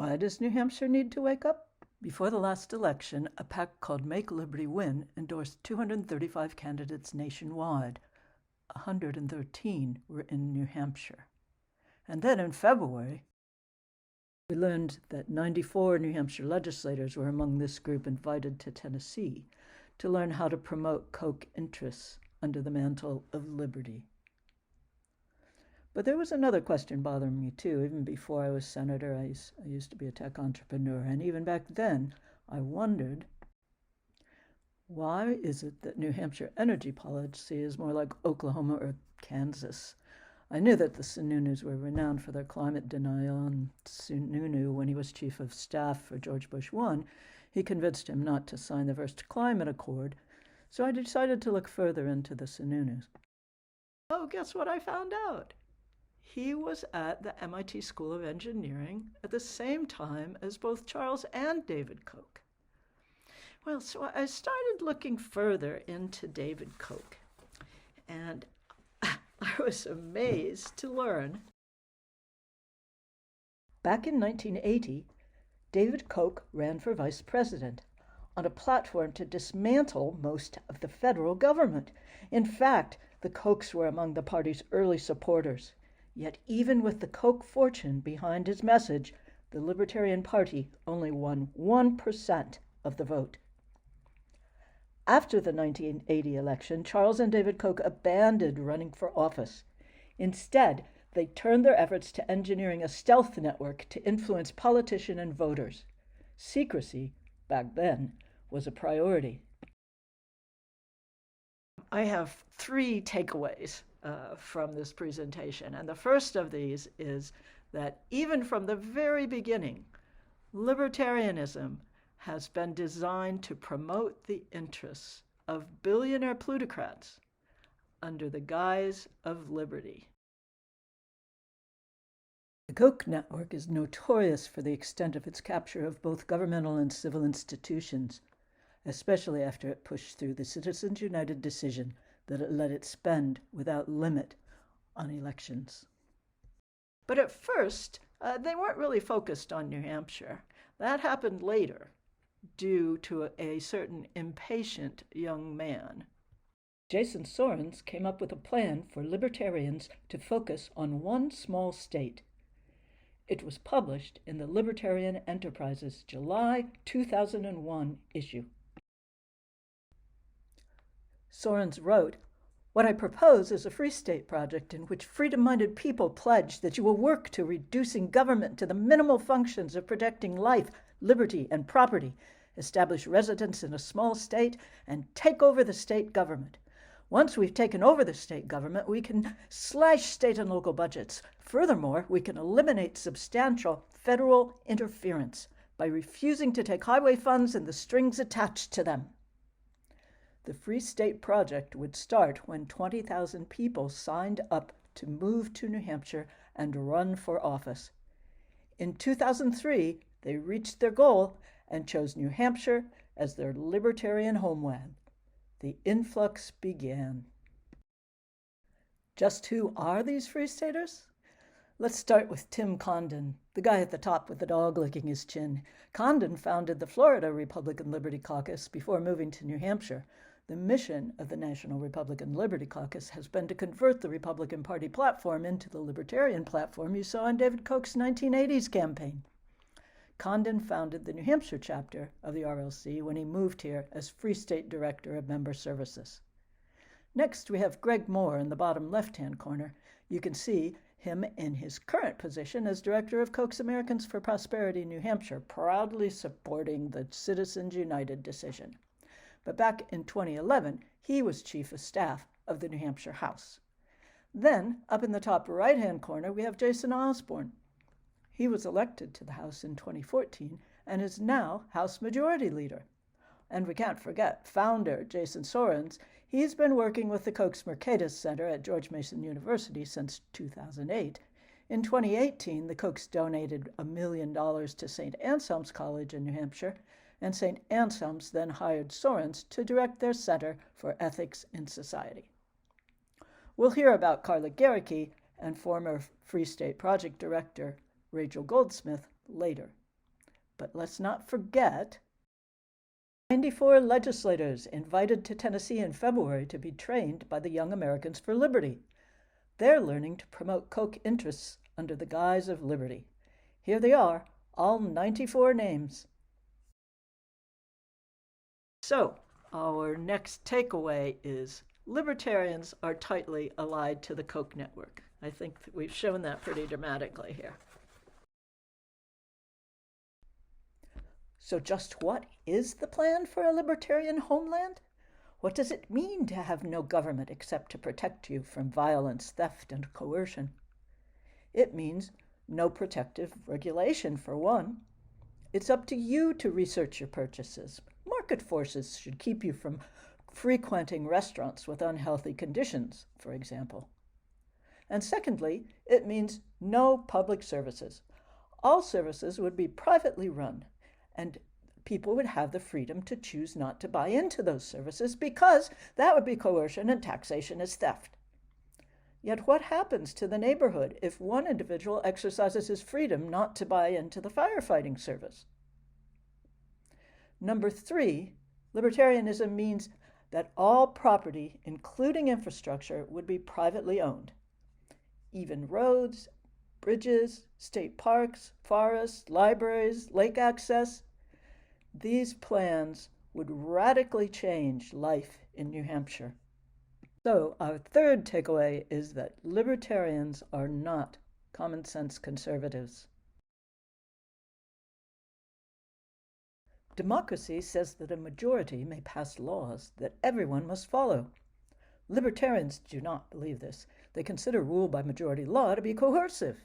Why does New Hampshire need to wake up? Before the last election, a PAC called Make Liberty Win endorsed 235 candidates nationwide. 113 were in New Hampshire. And then in February, we learned that 94 New Hampshire legislators were among this group invited to Tennessee to learn how to promote Koch interests under the mantle of liberty. But there was another question bothering me too. Even before I was senator, I used to be a tech entrepreneur, and even back then, I wondered, why is it that New Hampshire energy policy is more like Oklahoma or Kansas? I knew that the Sununu's were renowned for their climate denial, and Sununu, when he was chief of staff for George Bush I, he convinced him not to sign the first climate accord, so I decided to look further into the Sununu's. Oh, guess what I found out? He was at the MIT School of Engineering at the same time as both Charles and David Koch. Well, so I started looking further into David Koch, and I was amazed to learn. Back in 1980, David Koch ran for vice president on a platform to dismantle most of the federal government. In fact, the Kochs were among the party's early supporters. Yet even with the Koch fortune behind his message, the Libertarian Party only won 1% of the vote. After the 1980 election, Charles and David Koch abandoned running for office. Instead, they turned their efforts to engineering a stealth network to influence politicians and voters. Secrecy, back then, was a priority. I have 3 takeaways from this presentation. And the first of these is that even from the very beginning, libertarianism has been designed to promote the interests of billionaire plutocrats under the guise of liberty. The Koch network is notorious for the extent of its capture of both governmental and civil institutions, especially after it pushed through the Citizens United decision that it let it spend without limit on elections. But at first, they weren't really focused on New Hampshire. That happened later, due to a certain impatient young man. Jason Sorens came up with a plan for libertarians to focus on one small state. It was published in the Libertarian Enterprise's July 2001 issue. Sorens wrote, "What I propose is a free state project in which freedom-minded people pledge that you will work to reducing government to the minimal functions of protecting life, liberty, and property, establish residence in a small state, and take over the state government. Once we've taken over the state government, we can slash state and local budgets. Furthermore, we can eliminate substantial federal interference by refusing to take highway funds and the strings attached to them." The Free State Project would start when 20,000 people signed up to move to New Hampshire and run for office. In 2003, they reached their goal and chose New Hampshire as their Libertarian Homeland. The influx began. Just who are these Freestaters? Let's start with Tim Condon, the guy at the top with the dog licking his chin. Condon founded the Florida Republican Liberty Caucus before moving to New Hampshire. The mission of the National Republican Liberty Caucus has been to convert the Republican Party platform into the libertarian platform you saw in David Koch's 1980s campaign. Condon founded the New Hampshire chapter of the RLC when he moved here as Free State Director of Member Services. Next, we have Greg Moore in the bottom left-hand corner. You can see him in his current position as Director of Koch's Americans for Prosperity New Hampshire, proudly supporting the Citizens United decision. But back in 2011, he was Chief of Staff of the New Hampshire House. Then, up in the top right-hand corner, we have Jason Osborne. He was elected to the House in 2014 and is now House Majority Leader. And we can't forget founder Jason Sorens. He's been working with the Koch's Mercatus Center at George Mason University since 2008. In 2018, the Kochs donated $1 million to St. Anselm's College in New Hampshire, and St. Anselm's then hired Sorens to direct their Center for Ethics in Society. We'll hear about Carla Gericke and former Free State Project Director Rachel Goldsmith later. But let's not forget 94 legislators invited to Tennessee in February to be trained by the Young Americans for Liberty. They're learning to promote Koch interests under the guise of liberty. Here they are, all 94 names. So, our next takeaway is libertarians are tightly allied to the Koch network. I think that we've shown that pretty dramatically here. So just what is the plan for a libertarian homeland? What does it mean to have no government except to protect you from violence, theft, and coercion? It means no protective regulation, for one. It's up to you to research your purchases. Market forces should keep you from frequenting restaurants with unhealthy conditions, for example. And secondly, it means no public services. All services would be privately run, and people would have the freedom to choose not to buy into those services because that would be coercion and taxation is theft. Yet what happens to the neighborhood if one individual exercises his freedom not to buy into the firefighting service? Number 3, libertarianism means that all property, including infrastructure, would be privately owned. Even roads, bridges, state parks, forests, libraries, lake access. These plans would radically change life in New Hampshire. So our third takeaway is that libertarians are not common sense conservatives. Democracy says that a majority may pass laws that everyone must follow. Libertarians do not believe this. They consider rule by majority law to be coercive.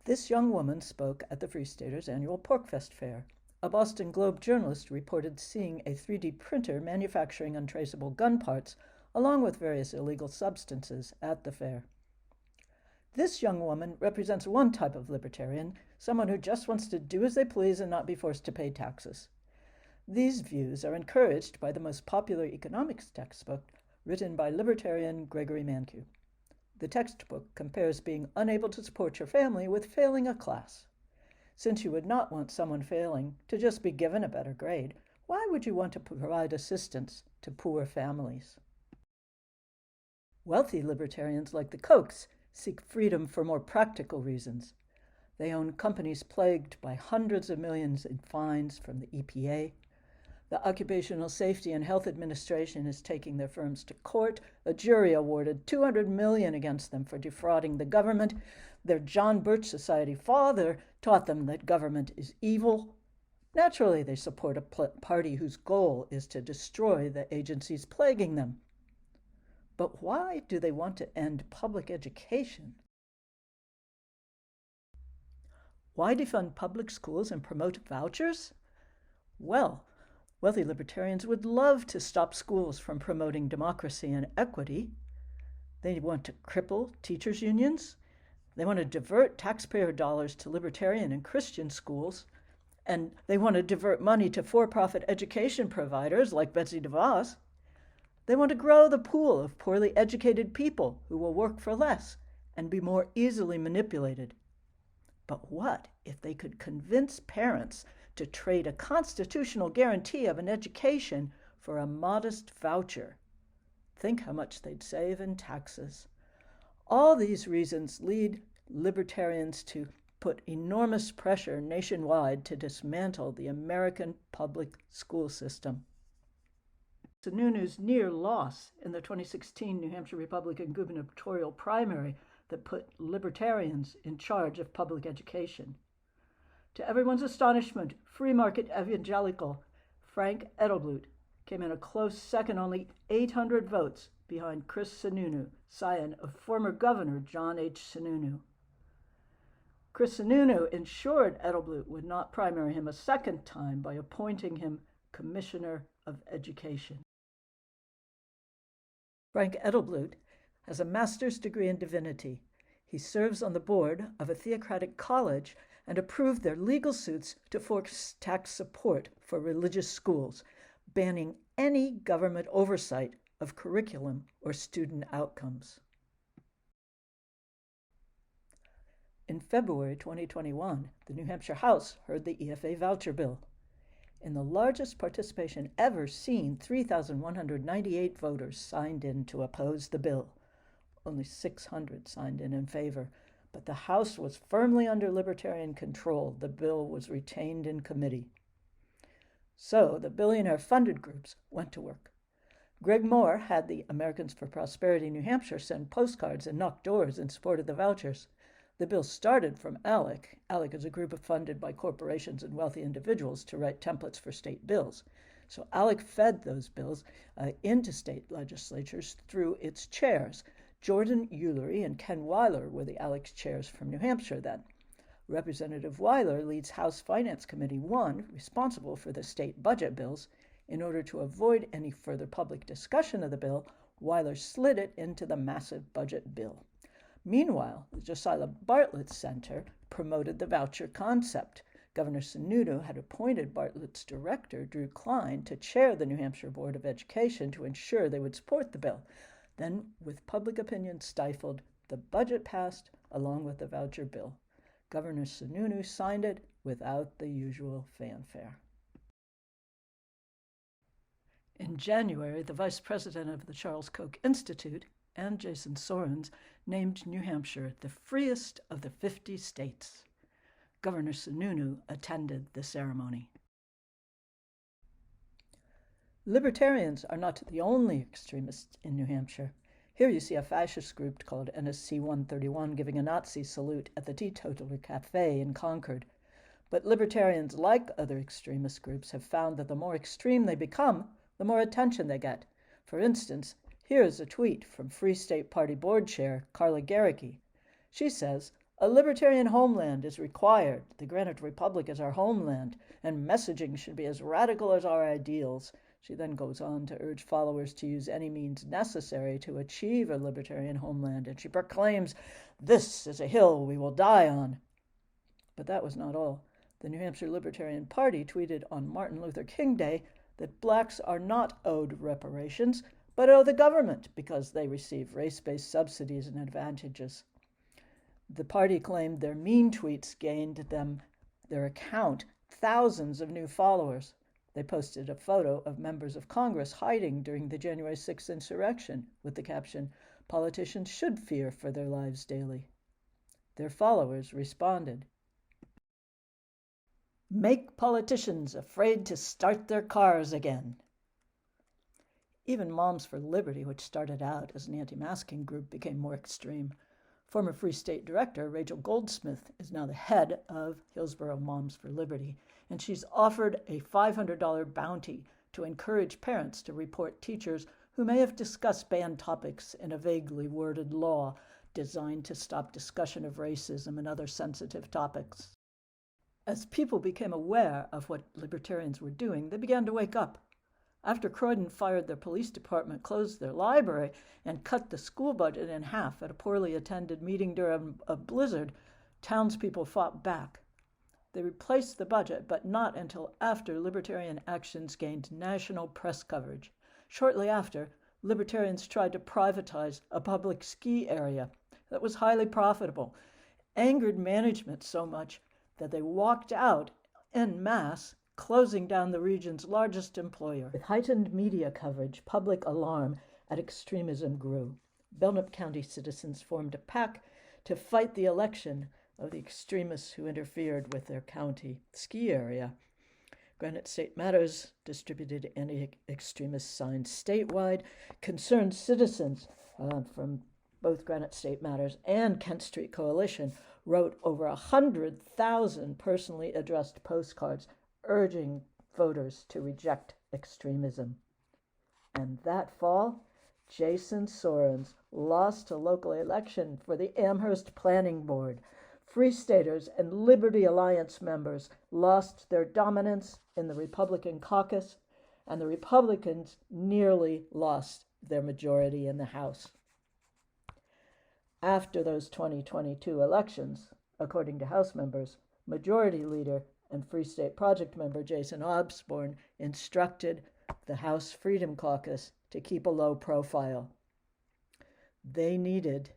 This young woman spoke at the Freestaters annual Porkfest fair. A Boston Globe journalist reported seeing a 3D printer manufacturing untraceable gun parts, along with various illegal substances, at the fair. This young woman represents one type of libertarian, someone who just wants to do as they please and not be forced to pay taxes. These views are encouraged by the most popular economics textbook written by libertarian Gregory Mankiw. The textbook compares being unable to support your family with failing a class. Since you would not want someone failing to just be given a better grade, why would you want to provide assistance to poor families? Wealthy libertarians like the Kochs seek freedom for more practical reasons. They own companies plagued by hundreds of millions in fines from the EPA. The Occupational Safety and Health Administration is taking their firms to court. A jury awarded $200 million against them for defrauding the government. Their John Birch Society father taught them that government is evil. Naturally, they support a party whose goal is to destroy the agencies plaguing them. But why do they want to end public education? Why defund public schools and promote vouchers? Well, wealthy libertarians would love to stop schools from promoting democracy and equity. They want to cripple teachers' unions. They want to divert taxpayer dollars to libertarian and Christian schools. And they want to divert money to for-profit education providers like Betsy DeVos. They want to grow the pool of poorly educated people who will work for less and be more easily manipulated. But what if they could convince parents to trade a constitutional guarantee of an education for a modest voucher? Think how much they'd save in taxes. All these reasons lead libertarians to put enormous pressure nationwide to dismantle the American public school system. Sununu's near loss in the 2016 New Hampshire Republican gubernatorial primary that put libertarians in charge of public education. To everyone's astonishment, free market evangelical Frank Edelblut came in a close second, only 800 votes behind Chris Sununu, scion of former Governor John H. Sununu. Chris Sununu ensured Edelblut would not primary him a second time by appointing him Commissioner of Education. Frank Edelblut has a master's degree in divinity. He serves on the board of a theocratic college and approved their legal suits to force tax support for religious schools, banning any government oversight of curriculum or student outcomes. In February 2021, the New Hampshire House heard the EFA voucher bill. In the largest participation ever seen, 3,198 voters signed in to oppose the bill. Only 600 signed in favor, but the House was firmly under Libertarian control. The bill was retained in committee. So the billionaire-funded groups went to work. Greg Moore had the Americans for Prosperity New Hampshire send postcards and knock doors in support of the vouchers. The bill started from ALEC. ALEC is a group funded by corporations and wealthy individuals to write templates for state bills. So ALEC fed those bills into state legislatures through its chairs. Jordan Eulery and Ken Weiler were the ALEC chairs from New Hampshire then. Representative Weiler leads House Finance Committee 1, responsible for the state budget bills. In order to avoid any further public discussion of the bill, Weiler slid it into the massive budget bill. Meanwhile, the Josiah Bartlett Center promoted the voucher concept. Governor Sununu had appointed Bartlett's director, Drew Klein, to chair the New Hampshire Board of Education to ensure they would support the bill. Then, with public opinion stifled, the budget passed along with the voucher bill. Governor Sununu signed it without the usual fanfare. In January, the vice president of the Charles Koch Institute and Jason Sorens named New Hampshire the freest of the 50 states. Governor Sununu attended the ceremony. Libertarians are not the only extremists in New Hampshire. Here you see a fascist group called NSC 131 giving a Nazi salute at the Teetotaler Cafe in Concord. But libertarians, like other extremist groups, have found that the more extreme they become, the more attention they get. For instance, here is a tweet from Free State Party Board Chair Carla Garricky. She says, "A libertarian homeland is required. The Granite Republic is our homeland, and messaging should be as radical as our ideals." She then goes on to urge followers to use any means necessary to achieve a libertarian homeland, and she proclaims, "This is a hill we will die on." But that was not all. The New Hampshire Libertarian Party tweeted on Martin Luther King Day that blacks are not owed reparations, but owe the government because they receive race-based subsidies and advantages. The party claimed their mean tweets gained their account thousands of new followers. They posted a photo of members of Congress hiding during the January 6th insurrection with the caption, "Politicians should fear for their lives daily." Their followers responded, "Make politicians afraid to start their cars again." Even Moms for Liberty, which started out as an anti-masking group, became more extreme. Former Free State Director Rachel Goldsmith is now the head of Hillsborough Moms for Liberty, and she's offered a $500 bounty to encourage parents to report teachers who may have discussed banned topics in a vaguely worded law designed to stop discussion of racism and other sensitive topics. As people became aware of what libertarians were doing, they began to wake up. After Croydon fired their police department, closed their library, and cut the school budget in half at a poorly attended meeting during a blizzard, townspeople fought back. They replaced the budget, but not until after libertarian actions gained national press coverage. Shortly after, libertarians tried to privatize a public ski area that was highly profitable, angered management so much that they walked out en masse, closing down the region's largest employer. With heightened media coverage, public alarm at extremism grew. Belknap County citizens formed a pack to fight the election of the extremists who interfered with their county ski area. Granite State Matters distributed anti-extremist signs statewide. Concerned citizens from both Granite State Matters and Kent Street Coalition wrote over 100,000 personally addressed postcards urging voters to reject extremism. And that fall, Jason Sorens lost a local election for the Amherst Planning Board. Freestaters and Liberty Alliance members lost their dominance in the Republican caucus, and the Republicans nearly lost their majority in the House. After those 2022 elections, according to House members, Majority Leader and Free State Project member Jason Osborne instructed the House Freedom Caucus to keep a low profile. They needed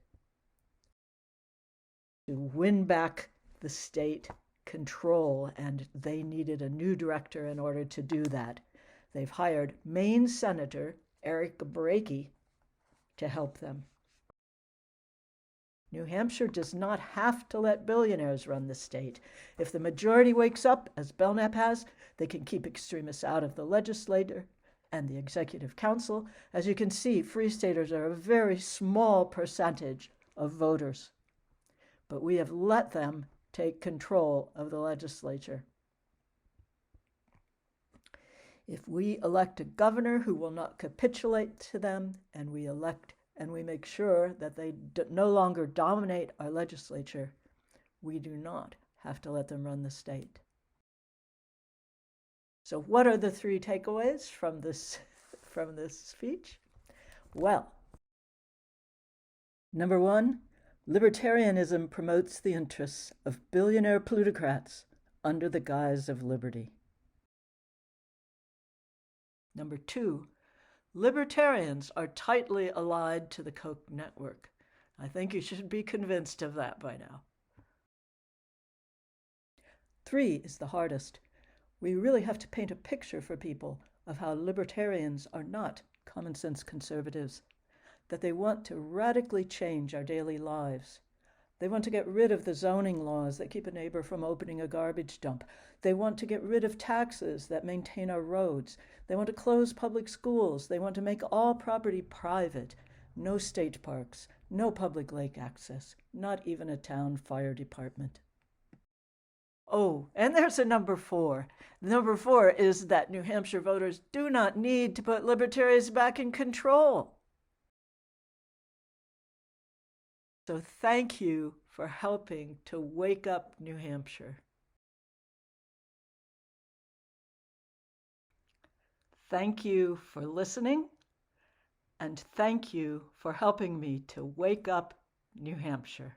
to win back the state control, and they needed a new director in order to do that. They've hired Maine Senator Eric Brakey to help them. New Hampshire does not have to let billionaires run the state. If the majority wakes up, as Belknap has, they can keep extremists out of the legislature and the executive council. As you can see, Freestaters are a very small percentage of voters, but we have let them take control of the legislature. If we elect a governor who will not capitulate to them, and we make sure that they no longer dominate our legislature, we do not have to let them run the state. So what are the three takeaways from this speech? Well, number one, libertarianism promotes the interests of billionaire plutocrats under the guise of liberty. Number two, libertarians are tightly allied to the Koch network. I think you should be convinced of that by now. Three is the hardest. We really have to paint a picture for people of how libertarians are not common sense conservatives, that they want to radically change our daily lives. They want to get rid of the zoning laws that keep a neighbor from opening a garbage dump. They want to get rid of taxes that maintain our roads. They want to close public schools. They want to make all property private. No state parks, no public lake access, not even a town fire department. Oh, and there's a number four. Number four is that New Hampshire voters do not need to put libertarians back in control. So thank you for helping to wake up New Hampshire. Thank you for listening, and thank you for helping me to wake up New Hampshire.